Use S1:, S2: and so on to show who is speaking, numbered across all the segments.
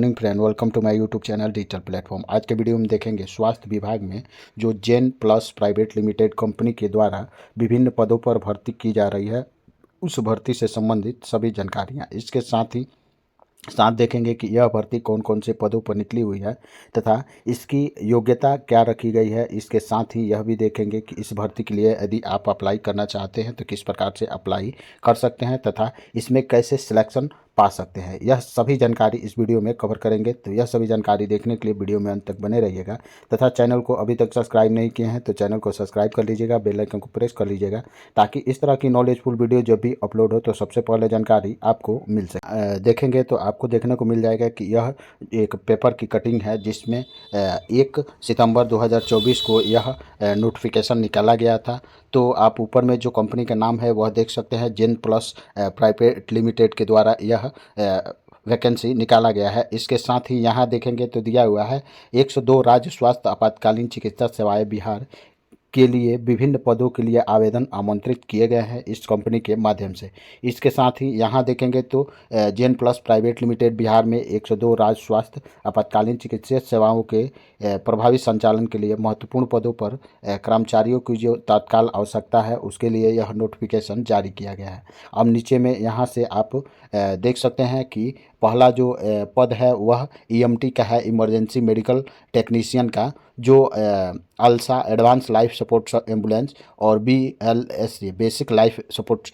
S1: Morning friend, welcome to my YouTube channel digital platform. आज के video में देखेंगे स्वास्थ्य विभाग में जो Gen plus private limited company के द्वारा विभिन्न पदों पर भर्ती की जा रही है, उस भर्ती से संबंधित सभी जानकारियां। इसके साथ देखेंगे कि यह भर्ती कौन कौन से पदों पर निकली हुई है तथा इसकी योग्यता क्या रखी गई है। इसके साथ ही यह भी देखेंगे कि इस भर्ती के लिए यदि आप अप्लाई करना चाहते हैं तो किस प्रकार से अप्लाई कर सकते हैं तथा इसमें कैसे सिलेक्शन पा सकते हैं। यह सभी जानकारी इस वीडियो में कवर करेंगे, तो यह सभी जानकारी देखने के लिए वीडियो में अंत तक बने रहिएगा तथा चैनल को अभी तक सब्सक्राइब नहीं किए हैं तो चैनल को सब्सक्राइब कर लीजिएगा, बेल आइकन को प्रेस कर लीजिएगा ताकि इस तरह की नॉलेजफुल वीडियो जब भी अपलोड हो तो सबसे पहले जानकारी आपको मिल सके। देखेंगे तो आपको देखने को मिल जाएगा कि यह एक पेपर की कटिंग है जिसमें 1 सितंबर 2024 को यह नोटिफिकेशन निकाला गया था। तो आप ऊपर में जो कंपनी का नाम है वह देख सकते हैं, जेन प्लस प्राइवेट लिमिटेड के द्वारा यह वैकेंसी निकाला गया है। इसके साथ ही यहाँ देखेंगे तो दिया हुआ है 102 राज्य स्वास्थ्य आपातकालीन चिकित्सा सेवाएं बिहार के लिए विभिन्न पदों के लिए आवेदन आमंत्रित किए गए हैं इस कंपनी के माध्यम से। इसके साथ ही यहाँ देखेंगे तो जेन प्लस प्राइवेट लिमिटेड बिहार में 102 राज्य स्वास्थ्य आपातकालीन चिकित्सा सेवाओं के प्रभावी संचालन के लिए महत्वपूर्ण पदों पर कर्मचारियों की जो तत्काल आवश्यकता है उसके लिए यह नोटिफिकेशन जारी किया गया है। अब नीचे में यहाँ से आप देख सकते हैं कि पहला जो पद है वह ईएमटी का है, इमरजेंसी मेडिकल टेक्नीशियन का, जो अल्सा एडवांस लाइफ सपोर्ट एम्बुलेंस और BLS basic life support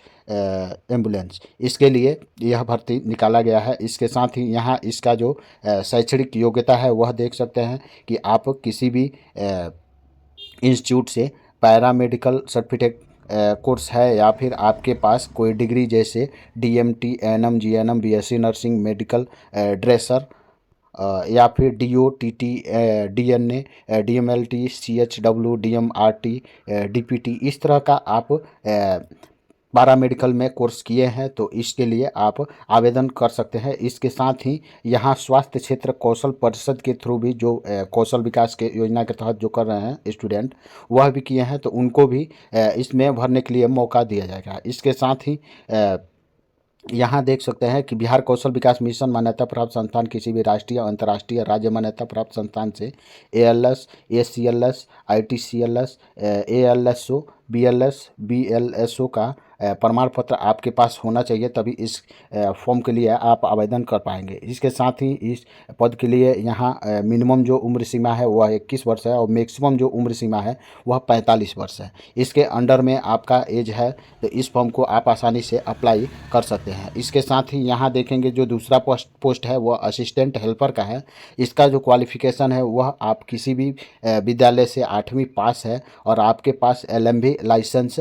S1: ambulance, इसके लिए यह भर्ती निकाला गया है। इसके साथ ही यहाँ इसका जो शैक्षणिक योग्यता है वह देख सकते हैं कि आप किसी भी इंस्टीट्यूट से पैरामेडिकल सर्टिफिकेट कोर्स है या फिर आपके पास कोई डिग्री जैसे DMT, ANM, GNM, BSc nursing, medical dresser या फिर DOTT, DNA, DMLT, CHW, DMRT, DPT, इस तरह का आप पैरामेडिकल में कोर्स किए हैं तो इसके लिए आप आवेदन कर सकते हैं। इसके साथ ही यहाँ स्वास्थ्य क्षेत्र कौशल परिषद के थ्रू भी जो कौशल विकास के योजना के तहत जो कर रहे हैं स्टूडेंट वह भी किए हैं तो उनको भी इसमें भरने के लिए मौका दिया जाएगा। इसके साथ ही यहाँ देख सकते हैं कि बिहार कौशल विकास मिशन मान्यता प्राप्त संस्थान किसी भी राष्ट्रीय, अंतर्राष्ट्रीय, राज्य मान्यता प्राप्त संस्थान से ALS, ACLS, ITCLS, ALSO, BLS, BLSO का प्रमाण पत्र आपके पास होना चाहिए, तभी इस फॉर्म के लिए आप आवेदन कर पाएंगे। इसके साथ ही इस पद के लिए यहाँ मिनिमम जो उम्र सीमा है वह 21 वर्ष है और मैक्सिमम जो उम्र सीमा है वह 45 वर्ष है। इसके अंडर में आपका एज है तो इस फॉर्म को आप आसानी से अप्लाई कर सकते हैं। इसके साथ ही यहाँ देखेंगे जो दूसरा पोस्ट है वह असिस्टेंट हेल्पर का है। इसका जो क्वालिफिकेशन है वह आप किसी भी विद्यालय से 8वीं पास है और आपके पास LMB लाइसेंस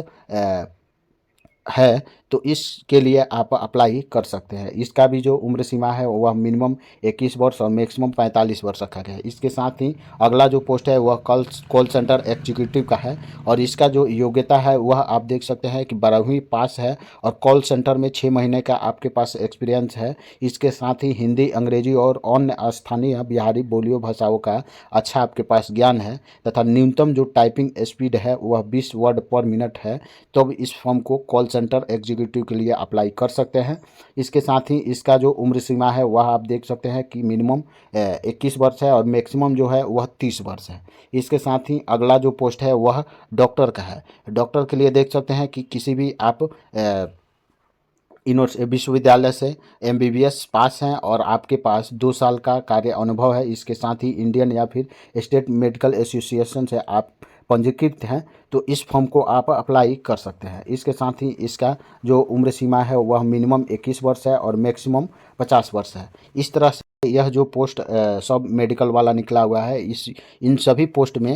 S1: है तो इसके लिए आप अप्लाई कर सकते हैं। इसका भी जो उम्र सीमा है वह मिनिमम 21 वर्ष और मैक्सिमम 45 वर्ष रखा गया है। इसके साथ ही अगला जो पोस्ट है वह कॉल सेंटर एग्जीक्यूटिव का है और इसका जो योग्यता है वह आप देख सकते हैं कि 12वीं पास है और कॉल सेंटर में 6 महीने का आपके पास एक्सपीरियंस है। इसके साथ ही हिंदी, अंग्रेजी और अन्य स्थानीय बिहारी बोलियों भाषाओं का अच्छा आपके पास ज्ञान है तथा न्यूनतम जो टाइपिंग स्पीड है वह 20 वर्ड पर मिनट है, तो इस फॉर्म को कॉल सेंटर एग्जीक्यूटिव के लिए अप्लाई कर सकते हैं। इसके साथ ही इसका जो उम्र सीमा है वह आप देख सकते हैं कि मिनिमम 21 वर्ष है और मैक्सिमम जो है वह 30 वर्ष है। इसके साथ ही अगला जो पोस्ट है वह डॉक्टर का है। डॉक्टर के लिए देख सकते हैं कि किसी भी आप विश्वविद्यालय से MBBS पास हैं और आपके पास 2 साल का कार्य अनुभव है। इसके साथ ही इंडियन या फिर स्टेट मेडिकल एसोसिएशन से आप पंजीकृत हैं तो इस फॉर्म को आप अप्लाई कर सकते हैं। इसके साथ ही इसका जो उम्र सीमा है वह मिनिमम 21 वर्ष है और मैक्सिमम 50 वर्ष है। इस तरह से यह जो पोस्ट सब मेडिकल वाला निकला हुआ है, इन सभी पोस्ट में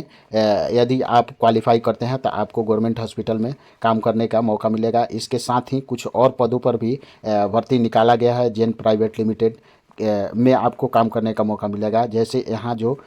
S1: यदि आप क्वालिफाई करते हैं तो आपको गवर्नमेंट हॉस्पिटल में काम करने का मौका मिलेगा। इसके साथ ही कुछ और पदों पर भी भर्ती निकाला गया है। जेन प्राइवेट लिमिटेड में आपको काम करने का मौका मिलेगा। जैसे यहाँ जो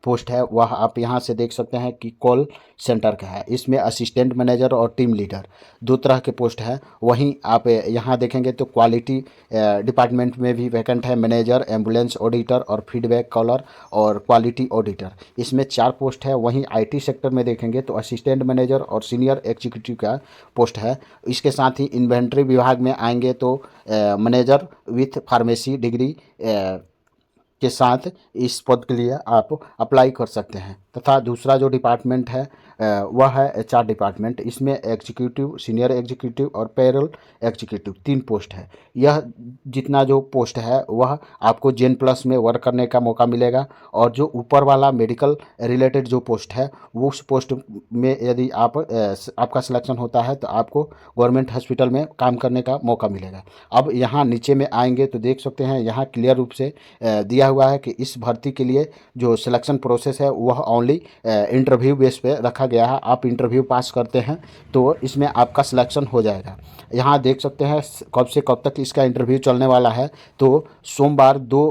S1: पोस्ट है वह आप यहाँ से देख सकते हैं कि कॉल सेंटर का है। इसमें असिस्टेंट मैनेजर और टीम लीडर दो तरह के पोस्ट है। वहीं आप यहाँ देखेंगे तो क्वालिटी डिपार्टमेंट में भी वैकेंट है, मैनेजर, एम्बुलेंस ऑडिटर और फीडबैक कॉलर और क्वालिटी ऑडिटर, इसमें 4 पोस्ट है। वहीं आईटी सेक्टर में देखेंगे तो असिस्टेंट मैनेजर और सीनियर एग्जीक्यूटिव का पोस्ट है। इसके साथ ही इन्वेंट्री विभाग में आएंगे तो मैनेजर विथ फार्मेसी डिग्री के साथ इस पद के लिए आप अप्लाई कर सकते हैं। तथा दूसरा जो डिपार्टमेंट है वह है एचआर डिपार्टमेंट। इसमें एग्जीक्यूटिव, सीनियर एग्जीक्यूटिव और पेरोल एग्जीक्यूटिव 3 पोस्ट है। यह जितना जो पोस्ट है वह आपको जेन प्लस में वर्क करने का मौका मिलेगा। और जो ऊपर वाला मेडिकल रिलेटेड जो पोस्ट है वो उस पोस्ट में यदि आपका सिलेक्शन होता है तो आपको गवर्नमेंट हॉस्पिटल में काम करने का मौका मिलेगा। अब यहाँ नीचे में आएंगे तो देख सकते हैं यहाँ क्लियर रूप से दिया हुआ है कि इस भर्ती के लिए जो सिलेक्शन प्रोसेस है वह ओनली इंटरव्यू बेस पे रखा गया है। आप इंटरव्यू पास करते हैं तो इसमें आपका सिलेक्शन हो जाएगा। यहाँ देख सकते हैं कब से कब तक इसका इंटरव्यू चलने वाला है। तो सोमवार 2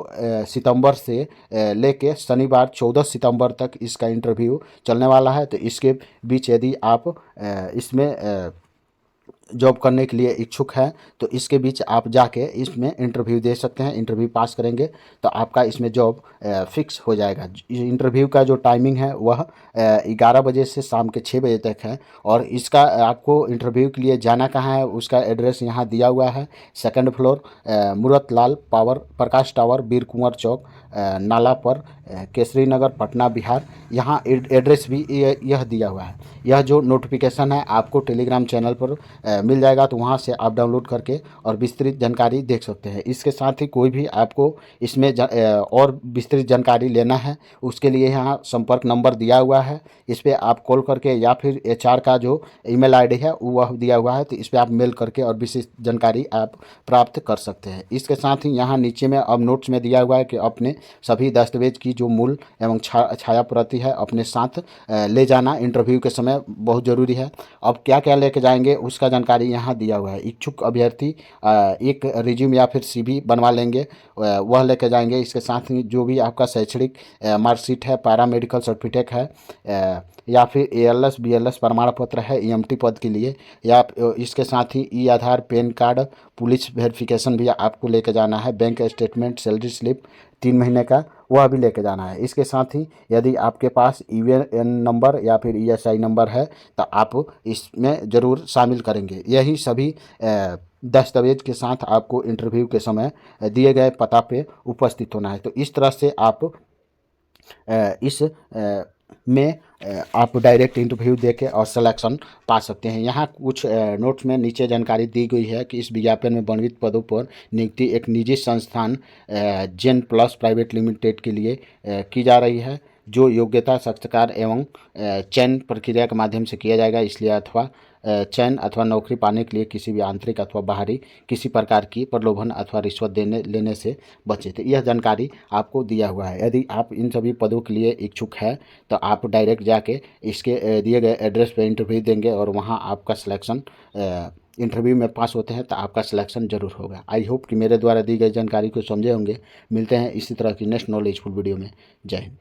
S1: सितंबर से लेके शनिवार 14 सितंबर तक इसका इंटरव्यू चलने वाला है। तो इसके बीच यदि आप इसमें जॉब करने के लिए इच्छुक हैं तो इसके बीच आप जाके इसमें इंटरव्यू दे सकते हैं। इंटरव्यू पास करेंगे तो आपका इसमें जॉब फिक्स हो जाएगा। इंटरव्यू का जो टाइमिंग है वह 11 बजे से शाम के 6 बजे तक है। और इसका आपको इंटरव्यू के लिए जाना कहाँ है उसका एड्रेस यहाँ दिया हुआ है। 2nd फ्लोर मूरत लाल पावर प्रकाश टावर, वीर कुंवर चौक, नाला पर, केसरी नगर, पटना, बिहार। यहाँ एड्रेस भी यह दिया हुआ है। यह जो नोटिफिकेशन है आपको टेलीग्राम चैनल पर मिल जाएगा, तो वहाँ से आप डाउनलोड करके और विस्तृत जानकारी देख सकते हैं। इसके साथ ही कोई भी आपको इसमें और विस्तृत जानकारी लेना है उसके लिए यहाँ संपर्क नंबर दिया हुआ है। इस पर आप कॉल करके या फिर एचआर का जो ईमेल आईडी है वह दिया हुआ है तो इस पर आप मेल करके और विशेष जानकारी आप प्राप्त कर सकते हैं। इसके साथ ही यहाँ नीचे में अब नोट्स में दिया हुआ है कि अपने सभी दस्तावेज की जो मूल एवं छाया प्रति है अपने साथ ले जाना इंटरव्यू के समय बहुत ज़रूरी है। अब क्या क्या लेके जाएंगे उसका जानकारी यहाँ दिया हुआ है। इच्छुक अभ्यर्थी एक रिज्यूम या फिर सीवी बनवा लेंगे, वह लेके जाएंगे। इसके साथ ही जो भी आपका शैक्षणिक मार्कशीट है, पैरामेडिकल सर्टिफिकेट है या फिर एएलएस बीएलएस प्रमाण पत्र है ईएमटी पद के लिए, या इसके साथ ही ई आधार, पैन कार्ड, पुलिस वेरिफिकेशन भी आपको लेके जाना है। बैंक स्टेटमेंट, सैलरी स्लिप 3 महीने का वह भी लेके जाना है। इसके साथ ही यदि आपके पास ईवीएन नंबर या फिर ईएसआई नंबर है तो आप इसमें ज़रूर शामिल करेंगे। यही सभी दस्तावेज के साथ आपको इंटरव्यू के समय दिए गए पता पे उपस्थित होना है। तो इस तरह से आप इस में आप डायरेक्ट इंटरव्यू देके और सिलेक्शन पा सकते हैं। यहाँ कुछ नोट्स में नीचे जानकारी दी गई है कि इस विज्ञापन में वर्णित पदों पर नियुक्ति एक निजी संस्थान जेन प्लस प्राइवेट लिमिटेड के लिए की जा रही है, जो योग्यता, साक्षात्कार एवं चयन प्रक्रिया के माध्यम से किया जाएगा। इसलिए अथवा चयन अथवा नौकरी पाने के लिए किसी भी आंतरिक अथवा बाहरी किसी प्रकार की प्रलोभन अथवा रिश्वत लेने से बचे। तो यह जानकारी आपको दिया हुआ है। यदि आप इन सभी पदों के लिए इच्छुक है तो आप डायरेक्ट जाके इसके दिए गए एड्रेस पे इंटरव्यू देंगे और वहाँ आपका सिलेक्शन इंटरव्यू में पास होते हैं तो आपका सिलेक्शन जरूर होगा। आई होप कि मेरे द्वारा दी गई जानकारी को समझे होंगे। मिलते हैं इसी तरह की नेक्स्ट नॉलेजफुल वीडियो में। जय हिंद।